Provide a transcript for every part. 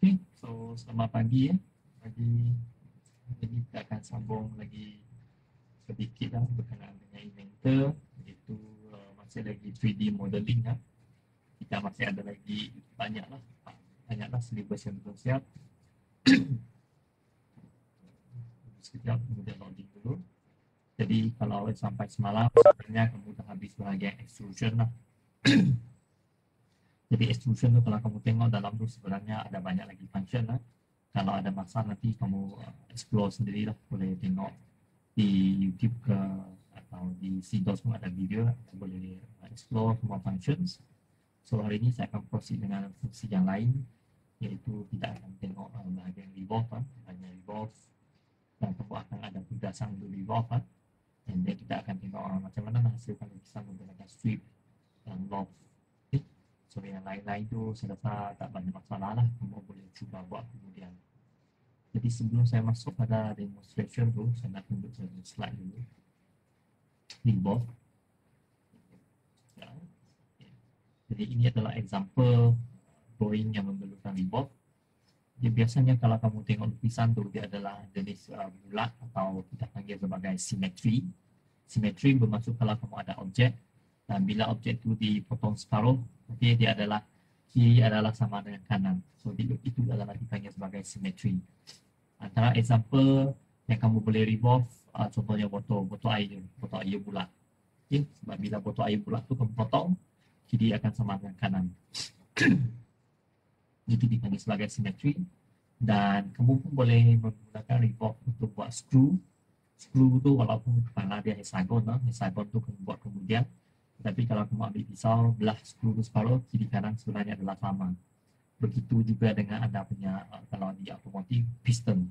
Okay, so selamat pagi ya. Pagi ini kita akan sambung lagi sedikit lah berkenaan dengan Inventor, iaitu masih lagi 3D modeling ya. Kita masih ada lagi banyaklah syllabus yang belum siap. Sekejap kemudian loading dulu. Jadi kalau sampai semalam sebenarnya kamu dah habis bahagian extrusion lah. Jadi extrusion tu kalau kamu tengok dalam tu sebenarnya ada banyak lagi function lah. Kalau ada masa nanti kamu explore sendirilah, boleh tengok di YouTube ke atau di CDOS pun ada video, boleh explore semua functions. So hari ini saya akan proceed dengan fungsi yang lain, iaitu kita akan tengok bahagian revolve, bahagian revolve, dan kamu akan ada tugasan untuk revolve, dan then kita akan tengok macam mana menghasilkan lukisan menggunakan strip dan loft. Okay. So yang lain-lain tu saya rasa tak banyak masalah lah, kamu boleh cuba buat kemudian. Jadi sebelum saya masuk pada demonstration tu, saya nak tunjuk slide dulu. Revolve. Ya. Jadi ini adalah example drawing yang memerlukan revolve. Dia biasanya kalau kamu tengok lukisan tu, dia adalah jenis bulat atau kita panggil sebagai symmetry. Symmetry bermaksud kalau kamu ada objek, dan bila objek tu dipotong separuh, okay, dia adalah kiri adalah sama dengan kanan. So itu adalah dipanggil sebagai symmetry. Antara example yang kamu boleh revolve, contohnya botol air bulat. Okay? Sebab bila botol air bulat tu kamu potong, kiri akan sama dengan kanan. Itu dipanggil sebagai symmetry. Dan kamu pun boleh menggunakan revolve untuk buat screw. Screw tu walaupun kepala dia hexagon tu kamu buat kemudian. Tapi kalau kamu ambil pisau, belah screw tu separuh, kiri kanan sebenarnya adalah sama. Begitu juga dengan anda punya kalau di otomotif piston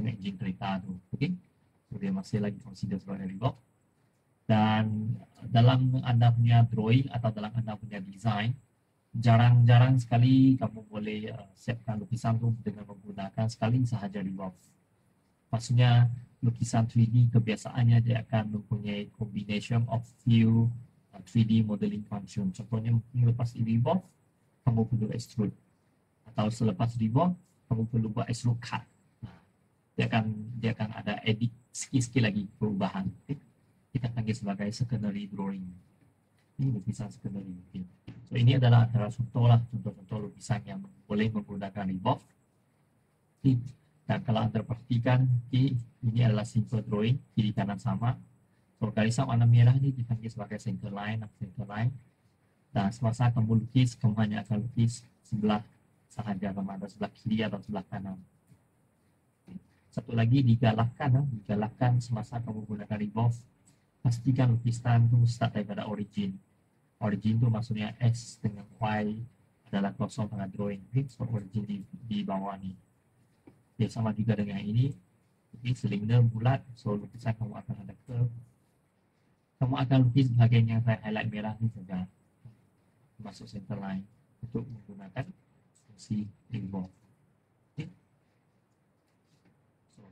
engine kereta tu, okey. So dia masih lagi consider sebagai revolve. Dan dalam anda punya drawing atau dalam anda punya design, jarang-jarang sekali kamu boleh siapkan lukisan tu dengan menggunakan sekali sahaja revolve. Maksudnya lukisan 3D kebiasaannya dia akan mempunyai combination of few 3D modeling function. Contohnya mungkin lepas revolve kamu perlu extrude, atau selepas revolve kamu perlu buat extrude cut. Dia akan ada edit sikit-sikit lagi perubahan. Okay? Kita panggil sebagai secondary drawing. Ini lukisan secondary. Okay? So ini adalah antara contoh-contoh lukisan yang boleh menggunakan revolve. Okay? Dan kalau anda perhatikan, okay, ini adalah simple drawing, kiri kanan sama. So garisan warna merah ini dipanggil sebagai center line. Dan semasa kamu lukis, kamu hanya akan lukis sebelah sahaja, sama ada sebelah kiri atau sebelah kanan. Satu lagi digalakkan semasa kamu gunakan revolve, pastikan lukisan itu start daripada origin. Origin itu maksudnya X dengan Y adalah kosong pada drawing. So origin di bawah ni. Okay, sama juga dengan ini. Okay, silinder bulat, so lukisan kamu akan ada curve. Kamu akan lukis bahagian yang saya highlight merah ni saja, masuk center line untuk menggunakan fungsi revolve.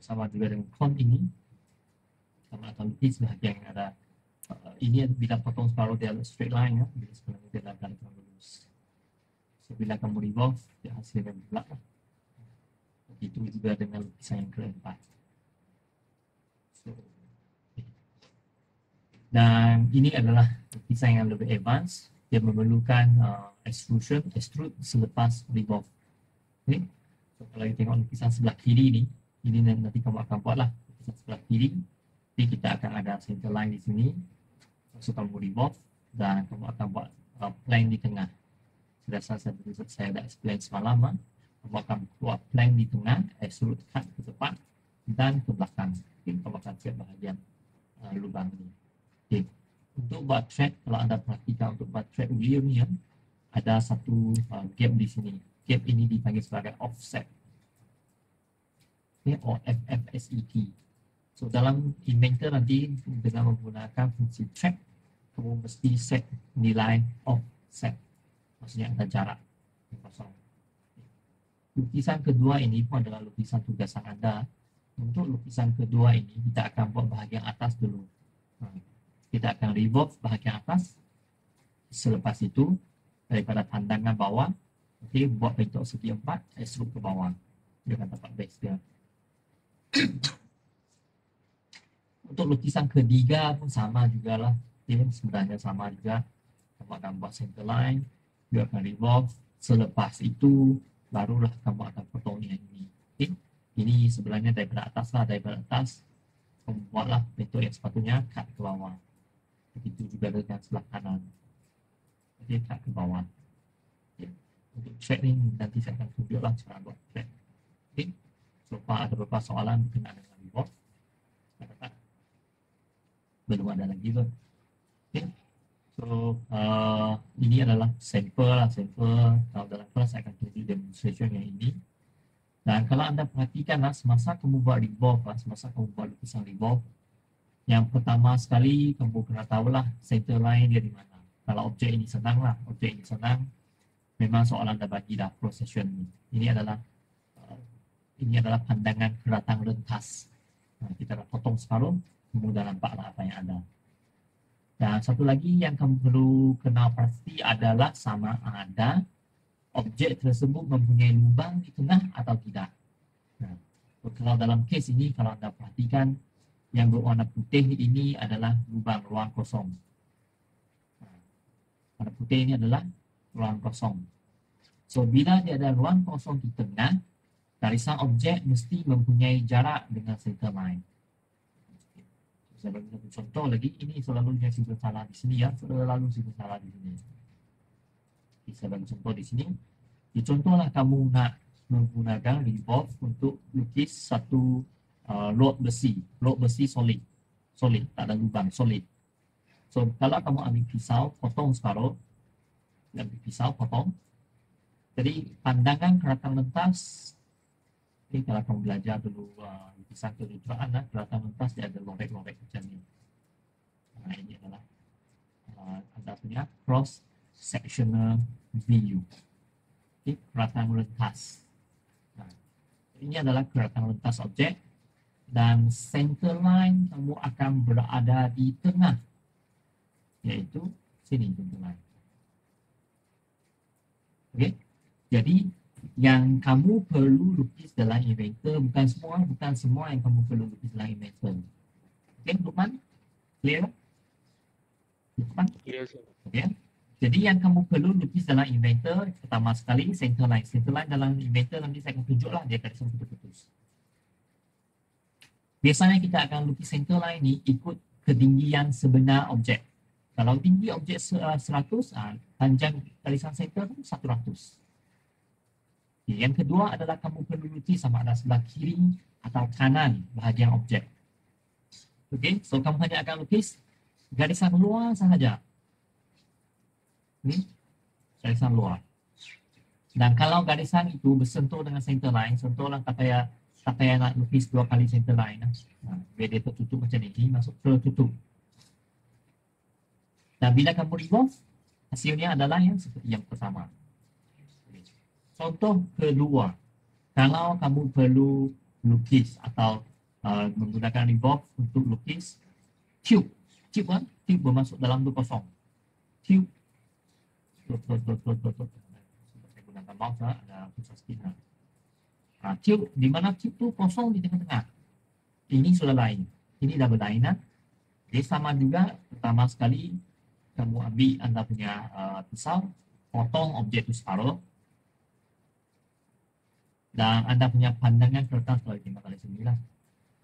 Sama juga dengan cone ini, sama akan lukis bahagian yang ada ini bila potong separuh dia straight line ya, bila sebenarnya dia akan lurus. So bila kamu revolve dia hasilnya bulat lah. Begitu juga dengan lukisan yang keempat. So, dan ini adalah lukisan yang lebih advance, dia memerlukan extrude selepas revolve. Okay? So kalau kita tengok lukisan sebelah kiri ini nanti kamu akan buatlah lukisan sebelah kiri. Jadi kita akan ada center line di sini. So kamu revolve dan kamu akan buat plane di tengah. Saya dah explain semalam. Kamu akan buat plane di tengah, extrude cut ke depan dan ke belakang. Okay, kamu akan siap bahagian lubang ini. Okay. Untuk buat thread, kalau anda perhatikan untuk buat thread wheel ni ada satu gap di sini. Gap ini dipanggil sebagai offset. Okay, or FFSET. So dalam Inventor nanti dengan menggunakan fungsi track, kamu mesti set nilai offset. Maksudnya ada jarak kosong. Lukisan kedua ini pun adalah lukisan tugasan anda. Untuk lukisan kedua ini kita akan buat bahagian atas dulu. Kita akan revolve bahagian atas. Selepas itu daripada pandangan bawah Okey, buat bentuk segi 4, extrude ke bawah dengan tempat base dia. Untuk lukisan ketiga pun sama jugalah. Okay, sebenarnya sama juga. Kamu akan buat center line, dia akan revolve. Selepas itu, barulah kamu akan potong yang ini. Okay? Ini sebenarnya daripada atas lah, daripada atas. Kamu buatlah bentuk yang sepatutnya cut ke bawah. Begitu juga dengan sebelah kanan. Okay, cut ke bawah. Okay. Untuk thread ni, nanti saya akan tunjuklah cara buat thread. Okay. So far ada beberapa soalan berkenaan dengan revolve. Belum ada lagi tu. Okay. So ini adalah sampel lah, sampel. Kalau dalam kelas saya akan tunjuk demonstration yang ini. Dan kalau anda perhatikanlah semasa kamu buat revolve, semasa kamu buat lukisan revolve, yang pertama sekali kamu kena tahulah center line dia di mana. Kalau objek ini senang lah, objek ini senang, memang soalan dah bagi dah procession ni. Ini adalah pandangan keratang rentas. Kita dah potong separuh, kamu dah nampaklah apa yang ada. Dan satu lagi yang kamu perlu kenal pasti adalah sama ada objek tersebut mempunyai lubang di tengah atau tidak. Nah, kalau dalam kes ini, kalau anda perhatikan, yang berwarna putih ini adalah lubang, ruang kosong. Warna putih ini adalah ruang kosong. So, bila dia ada ruang kosong di tengah, garisan objek mesti mempunyai jarak dengan center line. Saya bagi satu contoh lagi, ini selalunya simpan salah di sini ya, selalu simpan salah di sini. Saya bagi contoh di sini. Contohlah kamu nak menggunakan revolve untuk lukis satu rod besi solid, tak ada lubang, solid. So kalau kamu ambil pisau, potong separuh, ambil pisau, potong. Jadi pandangan keratang lentas, kalau kamu belajar dulu lukisan kejujuran, keratang lentas dia ada lorek-lorek macam ni. Ini adalah anda punya cross sectional view. Keratang lentas. Nah, ini adalah keratang lentas objek dan center line kamu akan berada di tengah, yaitu sini center line. Okey. Jadi yang kamu perlu lukis dalam Inventor bukan semua yang kamu perlu lukis dalam Inventor. Okey, Lukman? Clear? Lukman? Yes. Okey. Jadi yang kamu perlu lukis dalam Inventor, pertama sekali center line. Center line dalam Inventor nanti saya akan tunjuklah dia garisan putus-putus. Biasanya kita akan lukis center line ni ikut ketinggian sebenar objek. Kalau tinggi objek 100, panjang garisan center 100. Yang kedua adalah kamu perlu lukis sama ada sebelah kiri atau kanan bahagian objek. Okey, so kamu hanya akan lukis garisan luar sahaja. Ini garisan luar. Dan kalau garisan itu bersentuh dengan center line, sentuhlah kata yang nak lukis 2 kali center line. Biar dia tertutup macam ni, masuk tertutup. Dan bila kamu revolve, hasilnya adalah yang seperti yang pertama. Contoh kedua, kalau kamu perlu lukis atau menggunakan revolve untuk lukis tube. Tube bermasuk dalam tu kosong. Tube. Saya gunakan mouse ada pusat sikit. Tube, di mana tube tu kosong di tengah-tengah. Ini sudah lain. Ini dah berlainan. Jadi sama juga, pertama sekali kamu ambil anda punya pisau, potong objek itu separuh. Dan anda punya pandangan keratang, kalau kita kali sendirilah.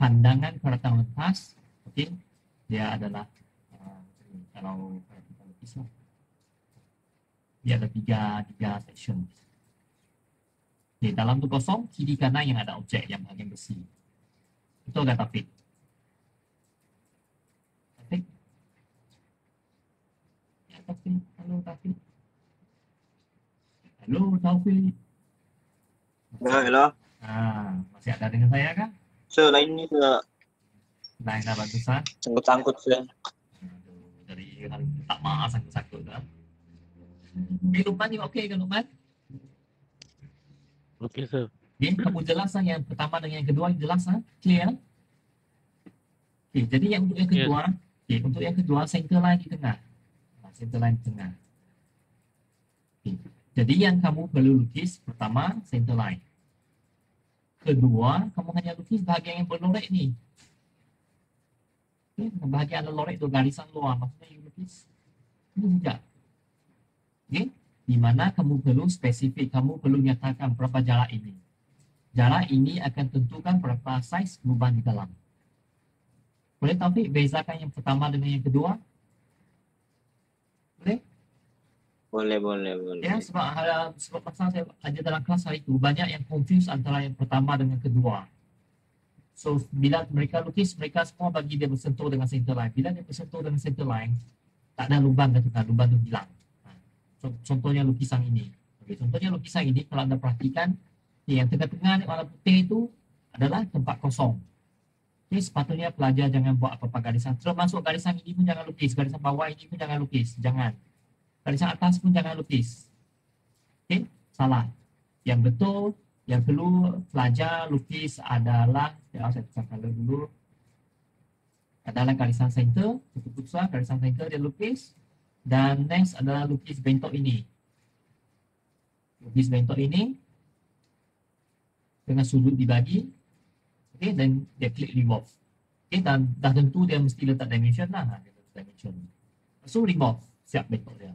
Pandangan keratang lentas, okey, dia adalah kalau kita lukis lah. Dia ada tiga section. Okay, dalam tu kosong, kiri kanan yang ada objek yang bahagian besi. Betul kan Taufik? Taufik? Ya Taufik, halo Taufik. Halo Taufik. Hello. Masih ada dengan saya kan? So, lain ni tak Lain dah bagusan. sangkut-sangkut saya. Dari tak maaf sangkut-sangkut dah. Lukman ni okey kan Lukman? Okay, sir. Okay, kamu jelas yang pertama dengan yang kedua jelas clear? Okay, jadi yang untuk yang kedua, untuk yang kedua center line di tengah. Center line di tengah. Okay. Jadi yang kamu perlu lukis pertama center line. Kedua, kamu hanya lukis bahagian yang berlorek ni. Okay, bahagian ada lorek tu garisan luar, maksudnya you lukis ini saja. Okay, di mana kamu perlu spesifik, kamu perlu nyatakan berapa jarak ini. Jarak ini akan tentukan berapa saiz lubang di dalam. Boleh Taufik bezakan yang pertama dengan yang kedua? Boleh? Boleh. Ya, sebab masa saya ajar dalam kelas hari itu banyak yang confuse antara yang pertama dengan kedua. So bila mereka lukis, mereka semua bagi dia bersentuh dengan center line. Bila dia bersentuh dengan center line, tak ada lubang katakan, lubang tu hilang. Contohnya lukisan ini. Okay, contohnya lukisan ini kalau anda perhatikan, yang tengah-tengah warna putih itu adalah tempat kosong. Okay, sepatutnya pelajar jangan buat apa-apa garisan. Termasuk garisan ini pun jangan lukis, garisan bawah ini pun jangan lukis, jangan. Garisan atas pun jangan lukis. Okay, salah. Yang betul, yang perlu pelajar lukis adalah, ya saya tukar color dulu, adalah garisan center, tutup besar, garisan center dia lukis. Dan next adalah lukis bentok ini. Lukis bentok ini dengan sudut dibagi. Okay, dan dia klik remove. Okay, dan dah tentu dia mesti letak dimension lah. Dia letak dimension. So remove, siap bentok dia.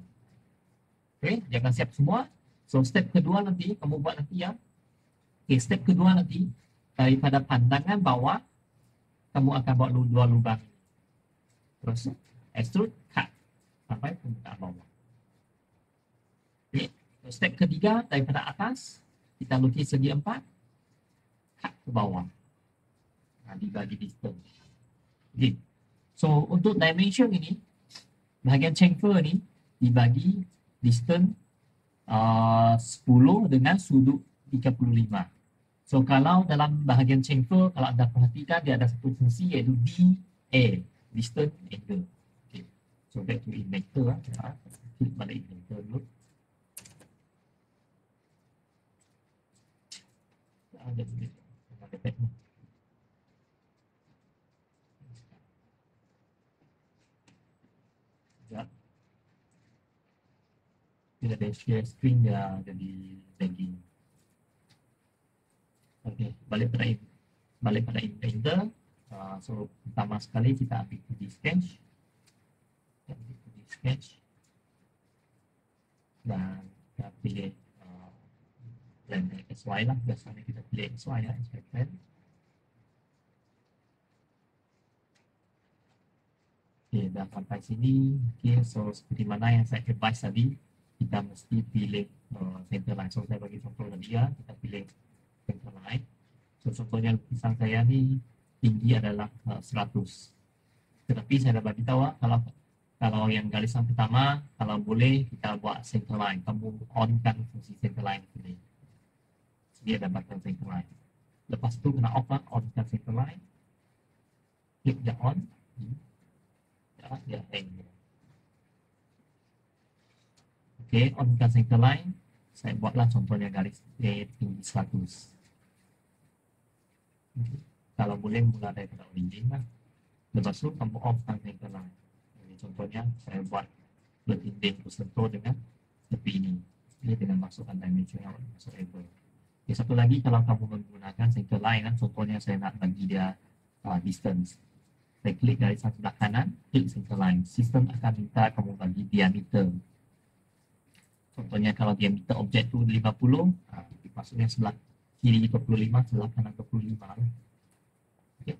Okay, dia akan siap semua. So step kedua nanti, kamu buat nanti ya. Okay, step kedua nanti, daripada pandangan bawah, kamu akan buat dua lubang. Terus extrude, cut. Sampai permukaan bawah. Okay. So, step ketiga, daripada atas, kita lukis segi 4, cut ke bawah. Dibagi distance. Okay. So, untuk dimension ini, bahagian chamfer ni, dibagi distance 10 dengan sudut 35. So, kalau dalam bahagian chamfer, kalau anda perhatikan, dia ada satu fungsi iaitu DA, distance angle. Okay. So, back to inventor. Klik balik inventor dulu. Ada pad ni. Bila dia share screen, dia jadi lagging. Okay, balik pada inventor. So pertama sekali kita ambil 2D sketch, dan kita pilih plan XY lah. Biasanya kita pilih XY ya, XY plan. Okay, dah sampai sini. Okay, so seperti mana yang saya advise tadi, kita mesti pilih center line. So saya bagi contoh tadi ya, kita pilih center line. So contohnya lukisan saya ni tinggi adalah 100. Tetapi saya dah bagi tahu kalau yang garisan pertama, kalau boleh kita buat center line. Kamu on-kan fungsi center line ini. Dia dapatkan center line. Lepas tu kena off lah, on-kan center line. Klik dia on. Dia hang. Okay, on-kan center line. Saya buatlah contohnya garis tinggi 100. Okay. Kalau boleh mula daripada origin lah. Lepas tu kamu off-kan center line. Contohnya saya buat berdinding bersentuh dengan tepi ini. Ini dengan masukkan dimension yang masuk label. Okay, satu lagi kalau kamu menggunakan center line, contohnya saya nak bagi dia distance. Saya klik dari sebelah kanan, klik center line. Sistem akan minta kamu bagi diameter. Contohnya kalau diameter objek tu 50, maksudnya sebelah kiri 25, sebelah kanan 25. Okay.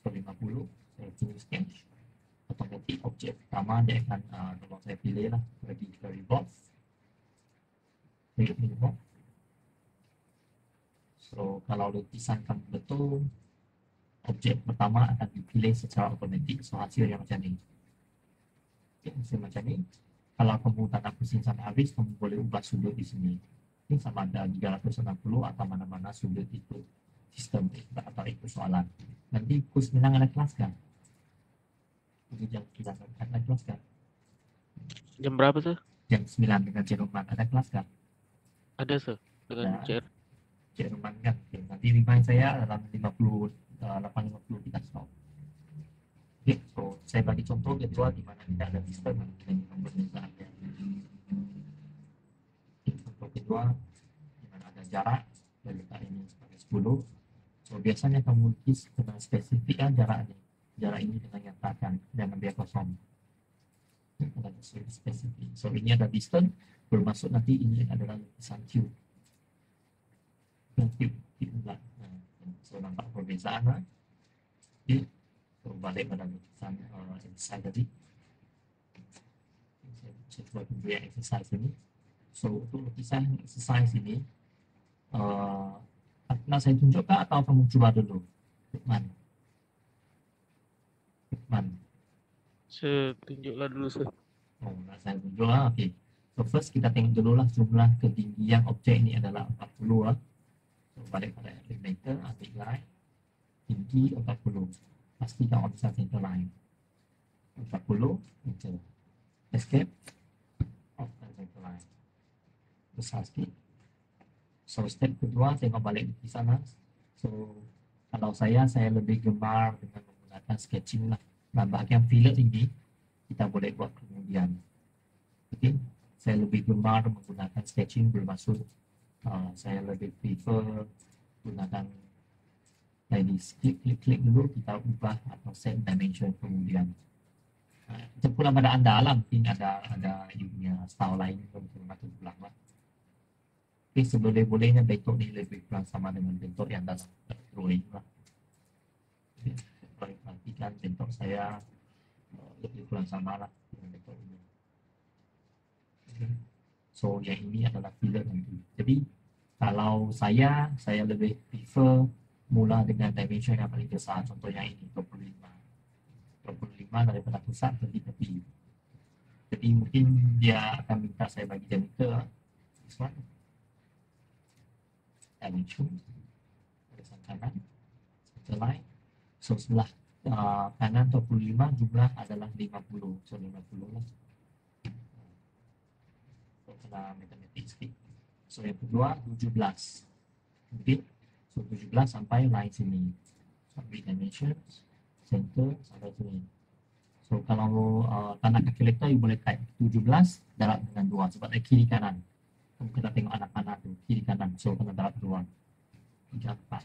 So 50, saya pilih sketch. Otomatik objek pertama dia akan kalau saya pilih lah bagi ke revolve. So kalau lukisan kamu betul, objek pertama akan dipilih secara otomatik. So hasilnya macam ni. Okay, hasil macam ni. Kalau kamu tak nak pusing sampai habis, kamu boleh ubah sudut di sini. Ini sama ada 360 atau mana-mana sudut itu sistem atau itu soalan. Nanti kurs Minang ada kelas kan? Itu jam 9 ada kelas kan? Jam berapa sih? Jam 9 dengan Cik Roman ada kelas kan? Ada sih dengan Cik Roman kan? Okay. Nanti remind saya dalam 8.50 kita stop. Okay. So saya bagi contoh kedua di mana tidak ada sistem dengan pemeriksaan. Okay. Contoh kedua di mana ada jarak, saya letak ini sebagai 10. So biasanya kamu lukis kena spesifik kan jarak ini dengan nyatakan, jangan biar kosong. Ada spesifik. So ini ada distance, bermaksud nanti ini adalah lukisan cube. Cube lah. So nampak perbezaan lah. Okay. So balik pada lukisan exercise tadi. Saya cuba tunjuk yang exercise ini. So untuk lukisan exercise ini, nak saya tunjukkan atau kamu coba dulu? Lukman. Saya tunjuklah dulu sir. Oh, nak saya tunjuk lah. Okay. So first kita tengok dulu lah jumlah ketinggian objek ini adalah 40 lah. So balik pada Elementor, ambil line. Tinggi 40. Pastikan on center line. 40, enter. Escape. Off center line. Besar sikit. So step kedua tengok balik di sana. So kalau saya lebih gemar dengan menggunakan sketching lah. Nah bahagian fillet ini kita boleh buat kemudian. Okay. Saya lebih gemar menggunakan sketching, bermaksud saya lebih prefer gunakan tadi klik dulu, kita ubah atau set dimension kemudian. Kita pulang pada anda lah, mungkin ada punya style lain untuk pulang lah. Okay, seboleh-bolehnya bentuk ni lebih kurang sama dengan bentuk yang dalam drawing lah. Okay, kalau perhatikan bentuk saya lebih kurang sama lah dengan bentuk ini. Okay. So yang ini adalah fillet nanti. Jadi kalau saya lebih prefer mula dengan dimension yang paling besar. Contoh yang ini 25 daripada pusat ke tepi. Jadi mungkin dia akan minta saya bagi diameter this one. Dimension barisan kanan center line. So sebelah kanan 25, jumlah adalah 50. So 50 lah. So kena matematik sikit. So yang kedua 17. Okay. So 17 sampai line sini. So ambil dimensions, center sampai sini. So kalau tak nak calculator, you boleh type 17 darab dengan 2 sebab dari kiri kanan. Kamu kena tengok anak-anak tu, kiri kanan. So kena darab 2. 3, 4.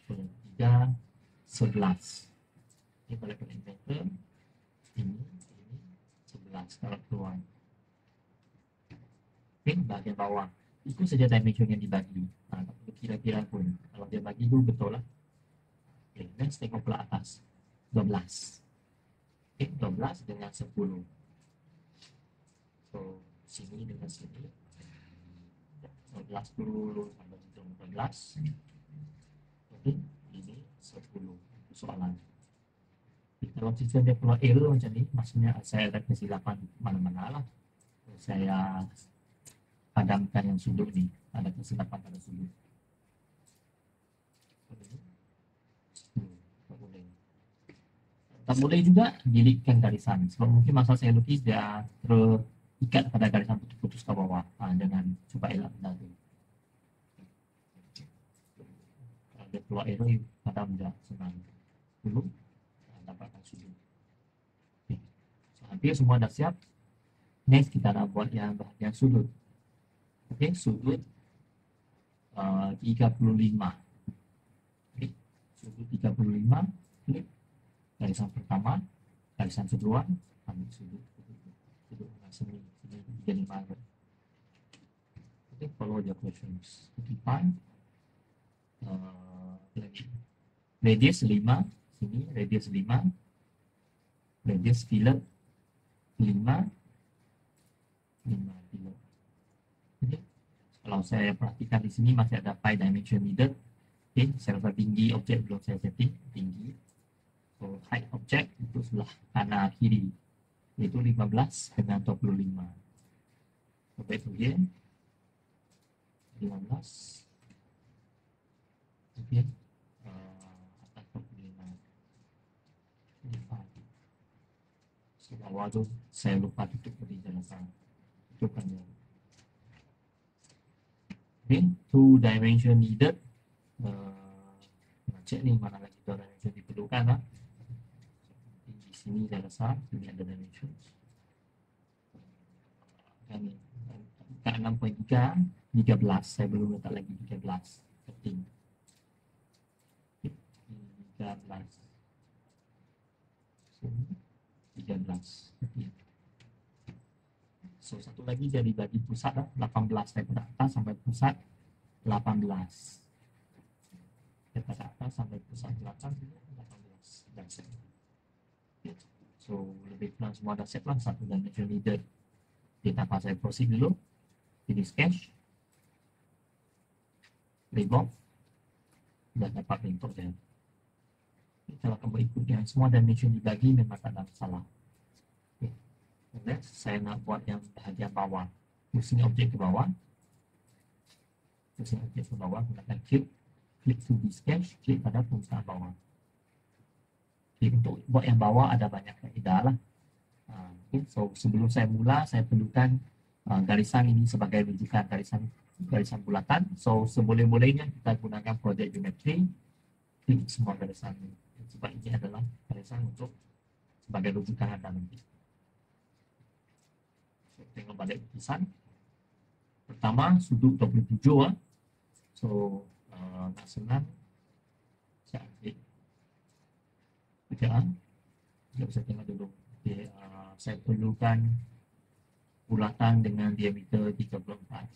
So 3, 11. Ini boleh kena inventor. Ini 11 darab 2. Okay, bahagian bawah. Itu saja dimension yang dibagi. Tak perlu kira-kira pun. Kalau dia bagi tu betul lah. Okay, next tengok pula atas. 12. Okay, 12 dengan 10. So, sini dengan sini. 12 dulu sampai 12. Okay, ini 10. Soalan. Kalau sistem dia keluar error macam ni, maksudnya saya ada kesilapan mana-mana lah. Saya padamkan yang sudut ni, ada kesilapan pada sudut. Tak boleh juga gilitkan garisan, sebab mungkin masa saya lukis dia terikat pada garisan putus-putus ke bawah. Jangan cuba elak benda tu. Kalau dia keluar error, padam je, senang. Dulu dapatkan sudut. Okay. So, hampir semua dah siap. Next kita nak buat yang bahagian sudut. Okay, sudut 35. Okay, sudut 35. Klik garisan pertama, garisan kedua, ambil sudut sini 35. Okay, follow your questions. 35. Lagi radius 5, sini radius 5, radius fillet 5 fillet. Okay. Kalau saya perhatikan di sini masih ada 5 dimension needed. Okay, saya rasa tinggi objek belum saya setting tinggi. So height objek itu sebelah kanan kiri, yaitu 15 dengan 25. So back again 15. Okay. Atas 25. So bawah tu saya lupa tutup tadi jalan. Tutupkan dia. Okay, 2 dimension needed. Cek ni mana lagi 2 dimension diperlukan lah. Di sini saya rasa ini ada dimensions. Ini buka 6.3, 13. Saya belum letak lagi 13. Penting. 13. So, 13. Okay. So, satu lagi saya dibagi pusat lah, 18 daripada atas sampai pusat 18. Daripada atas sampai pusat belakang 18. That's it. Okay. So, lebih kurang semua dah set lah, satu dimension needed. Kita saya proceed dulu. Finish sketch. Remove. Dah dapat bentuk dia. Okay, kalau kamu ikut yang semua dimension dibagi memang tak ada masalah. Okay. Next, saya nak buat yang bahagian bawah. Pusing objek ke bawah. Pusing objek ke bawah, gunakan klik. Klik to be sketch, klik pada permukaan bawah. Okay, untuk buat yang bawah ada banyak kaedah lah. Okay, so sebelum saya mula, saya perlukan garisan ini sebagai rujukan garisan bulatan. So seboleh-bolehnya kita gunakan project geometry, klik semua garisan ini. Sebab ini adalah garisan untuk sebagai rujukan anda nanti. So, tengok balik lukisan. Pertama, sudut 27. So nak senang, saya ambil kerjaan. Kita bisa tengok dulu. Okay, saya perlukan bulatan dengan diameter 34.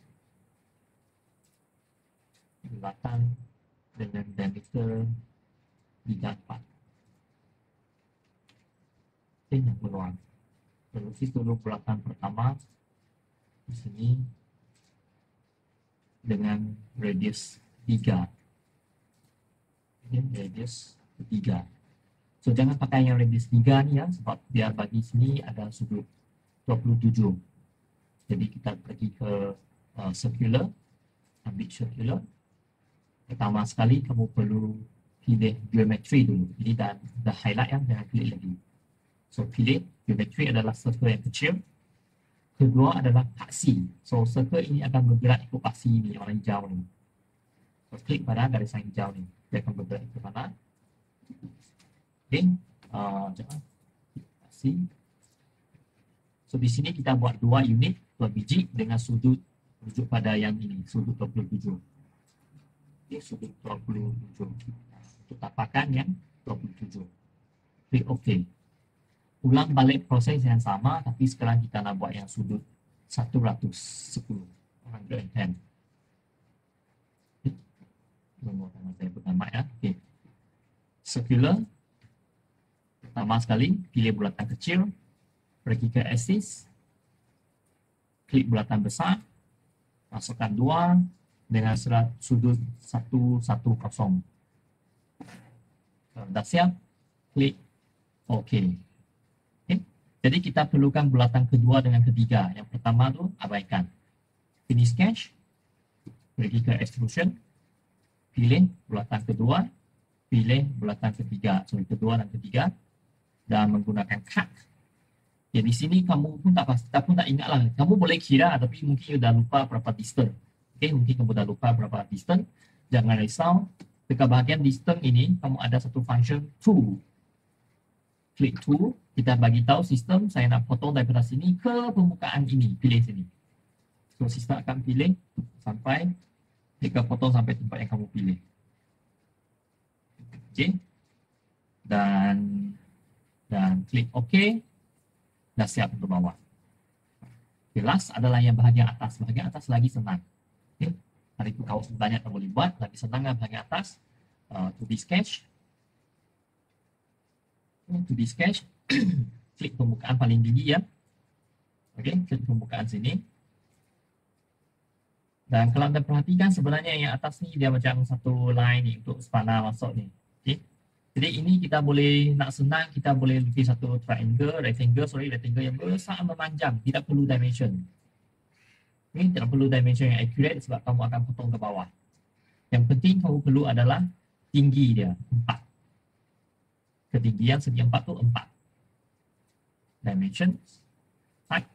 Bulatan dengan diameter 34. Ini yang peluang. Lukis dulu bulatan pertama di sini dengan radius 3. Ini radius 3. So jangan pakai yang radius 3 ni ya, sebab dia bagi sini ada sudut 27. Jadi kita pergi ke circular, ambil circular. Pertama sekali kamu perlu pilih geometry dulu. Ini dah highlight ya, jangan klik lagi. So pilih geometry adalah circle yang kecil. Kedua adalah paksi. So circle ini akan bergerak ikut paksi ini, warna hijau ni. So klik pada garisan hijau ni, dia akan bergerak ke mana? Okay, jangan paksi. So di sini kita buat 2 unit, 2 biji dengan sudut rujuk pada yang ini, sudut 27. Okay, sudut 27. Untuk tapakan yang 27. Klik OK. Ulang balik proses yang sama, tapi sekarang kita nak buat yang sudut 110. 110. Nombor tangan saya pegang mic ya. Okay. Circular. Pertama sekali, pilih bulatan kecil. Pergi ke axis. Klik bulatan besar. Masukkan 2 dengan sudut 110. Dah siap, klik OK. Okay. Jadi kita perlukan bulatan kedua dengan ketiga. Yang pertama tu abaikan. Finish sketch. Pergi ke extrusion. Pilih bulatan kedua. Pilih bulatan ketiga. So kedua dan ketiga. Dan menggunakan cut. Ya, di sini kamu pun tak ingat lah. Kamu boleh kira tapi mungkin dah lupa berapa distance. Okay, mungkin kamu dah lupa berapa distance. Jangan risau. Dekat bahagian distance ini, kamu ada satu function to. Klik to. Kita bagi tahu sistem, saya nak potong daripada sini ke permukaan ini. Pilih sini. So, sistem akan pilih sampai jika potong sampai tempat yang kamu pilih. Okay. Dan klik OK. Dah siap untuk bawah. Okay, last adalah yang bahagian atas. Bahagian atas lagi senang. Okay. Hari itu kau banyak yang boleh buat. Lagi senang kan bahagian atas. 2D sketch. 2D sketch. Klik permukaan paling tinggi ya. Okay, klik permukaan sini. Dan kalau anda perhatikan sebenarnya yang atas ni dia macam satu line ni untuk spana masuk ni. Okay. Jadi ini kita boleh, nak senang, kita boleh lukis satu rectangle yang besar memanjang, tidak perlu dimension. Ini tidak perlu dimension yang accurate sebab kamu akan potong ke bawah. Yang penting kamu perlu adalah tinggi dia, 4. Ketinggian segi 4 tu 4. Dimension, height,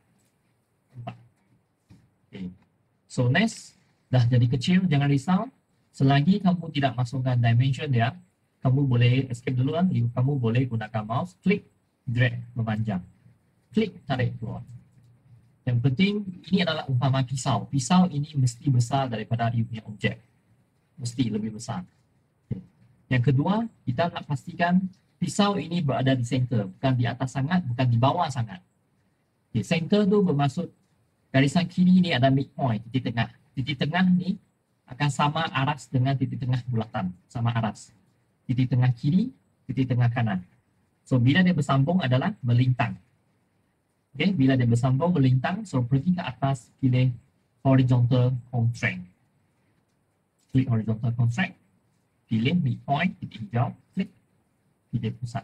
4. Okay. So next, dah jadi kecil, jangan risau. Selagi kamu tidak masukkan dimension dia, kamu boleh escape dulu kan. Kamu boleh gunakan mouse, klik, drag, memanjang. Klik, tarik keluar. Yang penting ini adalah umpama pisau. Pisau ini mesti besar daripada you punya objek. Mesti lebih besar. Okay. Yang kedua, kita nak pastikan pisau ini berada di center, bukan di atas sangat, bukan di bawah sangat. Okay. Center tu bermaksud garisan kiri ni ada midpoint, titik tengah. Titik tengah ni akan sama aras dengan titik tengah bulatan, sama aras. Titik tengah kiri, titik tengah kanan. So bila dia bersambung adalah melintang. Okay, bila dia bersambung melintang, so pergi ke atas, pilih horizontal contract. Klik horizontal contract, pilih midpoint, titik hijau, klik, pilih pusat.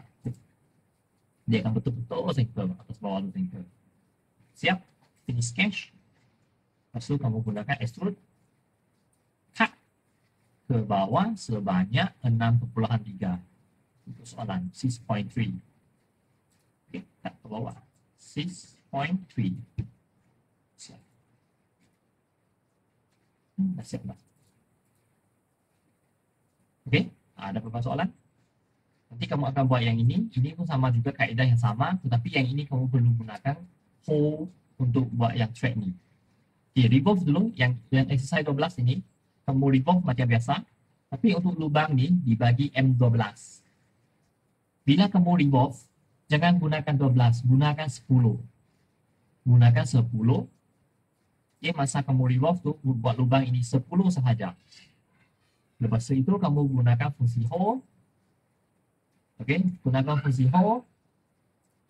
Dia akan betul-betul center, atas bawah tu center. Siap, finish sketch. Lepas tu kamu gunakan extrude, cut ke bawah sebanyak 6.3. Untuk soalan 6.3. Okay, cut ke bawah. 6.3. Siap. Dah siap dah. Okey, ada beberapa soalan? Nanti kamu akan buat yang ini. Ini pun sama juga kaedah yang sama, tetapi yang ini kamu perlu gunakan hole untuk buat yang track ni. Okey, revolve dulu. Yang exercise 12 ini, kamu revolve macam biasa. Tapi untuk lubang ni dibagi M12. Bila kamu revolve, jangan gunakan 12, gunakan 10. Gunakan 10. Okay, masa kamu revolve tu, buat lubang ini 10 sahaja. Lepas itu kamu gunakan fungsi hole. Okay, gunakan fungsi hole.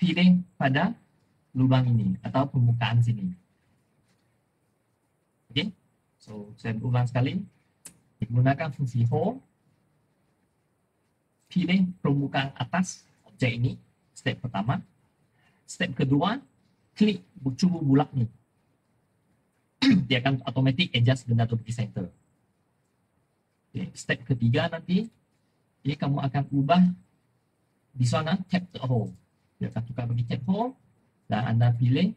Pilih pada lubang ini atau permukaan sini. Okay, so saya ulang sekali. Gunakan fungsi hole. Pilih permukaan atas objek ini. Step pertama. Step kedua, klik cuba bulat ni. Dia akan automatic adjust benda tu pergi center. Okay. Step ketiga nanti, okay, kamu akan ubah di sana tap the hole. Dia akan tukar bagi tap hole dan anda pilih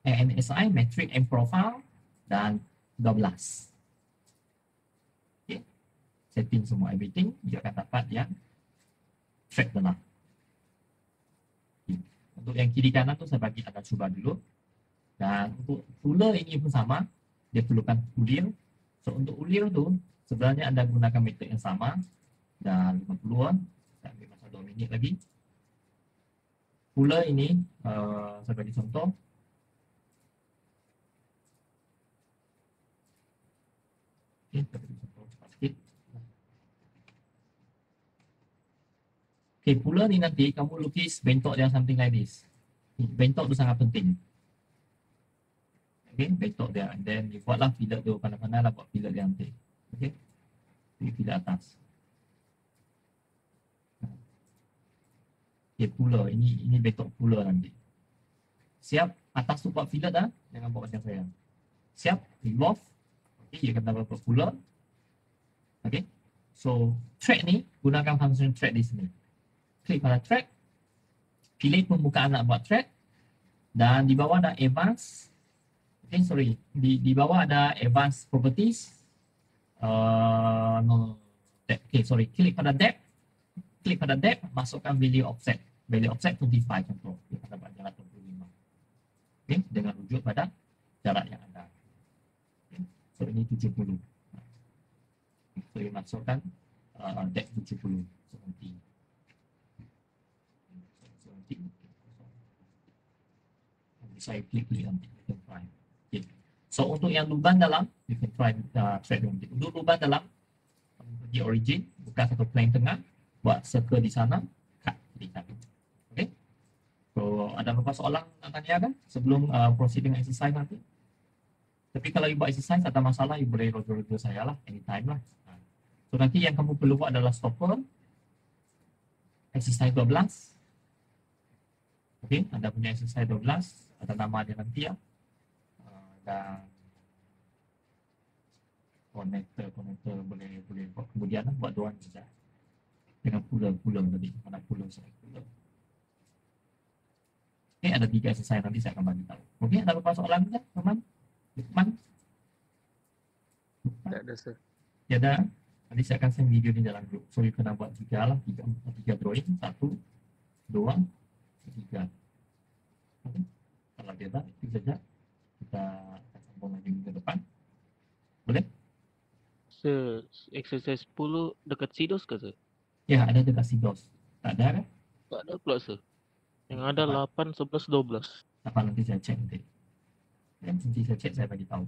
ANSI, metric and profile dan 12. Okay. Setting semua everything, dia akan dapat yang track benar. Untuk yang kiri kanan tu saya bagi anda cuba dulu. Dan untuk ruler ini pun sama. Dia perlukan ulir. So untuk ulir tu sebenarnya anda gunakan metode yang sama. Dan 50-an. Saya ambil masa 2 minit lagi. Ruler ini saya bagi contoh. Okay, saya bagi contoh cepat sikit. Okay, ruler ni nanti kamu lukis bentok dia something like this. Bentok tu sangat penting. Okay, bentok dia. And then you buatlah fillet tu. Pandai-pandai lah buat fillet dia nanti. Okay. Fillet atas. Okay, puller. Ini bentok puller nanti. Siap. Atas tu buat fillet dah. Jangan buat macam saya. Siap. Revolve. Okay, you akan dapat buat puller. Okay. So, track ni, gunakan function track di sini. Klik pada track. Pilih permukaan nak buat track. Dan di bawah ada advanced. Okay, sorry. Di bawah ada advanced properties. Okay, sorry. Klik pada depth. Klik pada depth. Masukkan value offset. Value offset 25 contoh. Kita dapat jarak 25. Okay, dengan rujuk pada jarak yang ada. Okay, so ini 70. So, you masukkan depth 70. So, nanti. Saya klik nanti, you can try. Okay. So untuk yang lubang dalam, you can try thread nanti. Untuk lubang dalam, pergi origin, buka satu plane tengah, buat circle di sana, cut di sana. Okay. So ada beberapa soalan nak tanya kan sebelum proceed dengan exercise nanti. Tapi kalau you buat exercise ada masalah, you boleh roger saya lah, anytime lah. So nanti yang kamu perlu buat adalah stopper, exercise 12. Okay, anda punya exercise 12. Ada nama dia nanti ya. Dan connector boleh buat kemudian buat doang saja. Dengan puller tadi. Mana puller saya puller. Okay, ada 3 exercise nanti saya akan bagi tahu. Okey, ada beberapa soalan saja, teman? Lukman? Tak ada, sir. Ya ada. Nanti saya akan send video di dalam grup. So you kena buat 3 lah, 3 drawing, 1, 2, 3. Okay. Kalau dia tak, itu saja. kita akan sambung lagi minggu depan. Boleh? Sir, exercise 10 dekat Sidos ke sir? Ya, ada dekat Sidos. Tak ada kan? Tak ada pula sir. Yang ada 8, 11, 12. Apa nanti saya cek nanti. Nanti saya cek, saya bagi tahu.